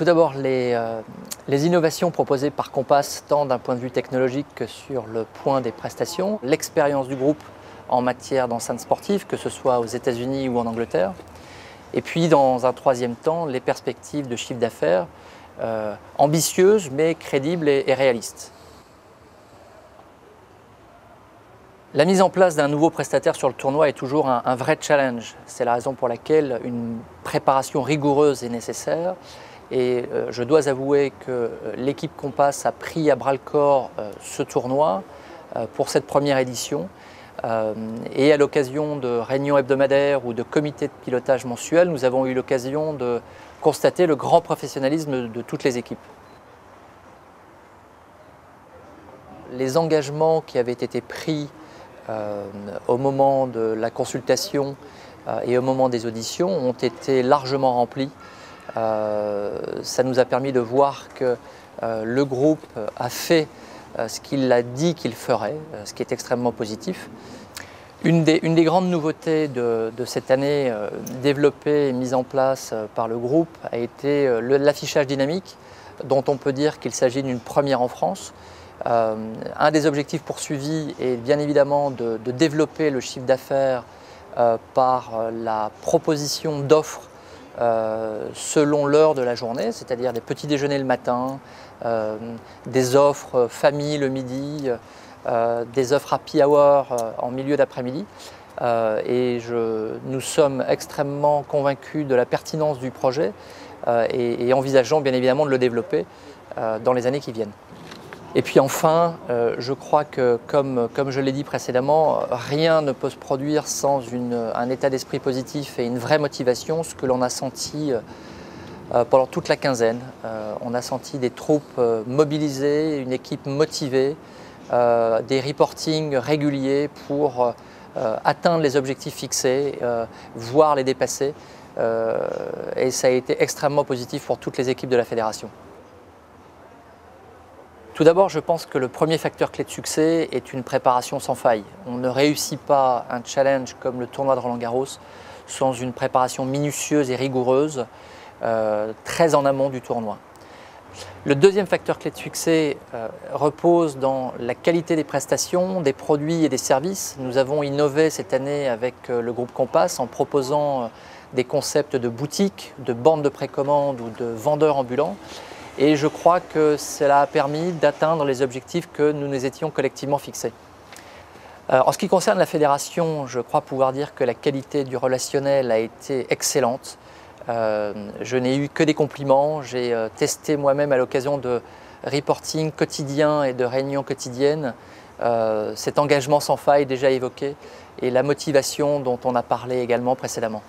Tout d'abord, les innovations proposées par Compass, tant d'un point de vue technologique que sur le point des prestations, l'expérience du groupe en matière d'enceintes sportives, que ce soit aux États-Unis ou en Angleterre, et puis dans un troisième temps, les perspectives de chiffre d'affaires ambitieuses mais crédibles et réalistes. La mise en place d'un nouveau prestataire sur le tournoi est toujours un vrai challenge. C'est la raison pour laquelle une préparation rigoureuse est nécessaire. Et je dois avouer que l'équipe Compass a pris à bras-le-corps ce tournoi pour cette première édition. Et à l'occasion de réunions hebdomadaires ou de comités de pilotage mensuels, nous avons eu l'occasion de constater le grand professionnalisme de toutes les équipes. Les engagements qui avaient été pris au moment de la consultation et au moment des auditions ont été largement remplis. Ça nous a permis de voir que le groupe a fait ce qu'il a dit qu'il ferait, ce qui est extrêmement positif. Une des grandes nouveautés de cette année développée et mise en place par le groupe a été l'affichage dynamique, dont on peut dire qu'il s'agit d'une première en France. Un des objectifs poursuivis est bien évidemment de développer le chiffre d'affaires par la proposition d'offres selon l'heure de la journée, c'est-à-dire des petits déjeuners le matin, des offres famille le midi, des offres happy hour en milieu d'après-midi. Nous sommes extrêmement convaincus de la pertinence du projet et envisageons bien évidemment de le développer dans les années qui viennent. Et puis enfin, je crois que, comme je l'ai dit précédemment, rien ne peut se produire sans un état d'esprit positif et une vraie motivation, ce que l'on a senti pendant toute la quinzaine. On a senti des troupes mobilisées, une équipe motivée, des reportings réguliers pour atteindre les objectifs fixés, voire les dépasser. Et ça a été extrêmement positif pour toutes les équipes de la fédération. Tout d'abord, je pense que le premier facteur clé de succès est une préparation sans faille. On ne réussit pas un challenge comme le tournoi de Roland-Garros sans une préparation minutieuse et rigoureuse, très en amont du tournoi. Le deuxième facteur clé de succès repose dans la qualité des prestations, des produits et des services. Nous avons innové cette année avec le groupe Compass en proposant des concepts de boutiques, de bandes de précommande ou de vendeurs ambulants. Et je crois que cela a permis d'atteindre les objectifs que nous nous étions collectivement fixés. En ce qui concerne la fédération, je crois pouvoir dire que la qualité du relationnel a été excellente. Je n'ai eu que des compliments. J'ai testé moi-même à l'occasion de reporting quotidiens et de réunions quotidiennes cet engagement sans faille déjà évoqué et la motivation dont on a parlé également précédemment.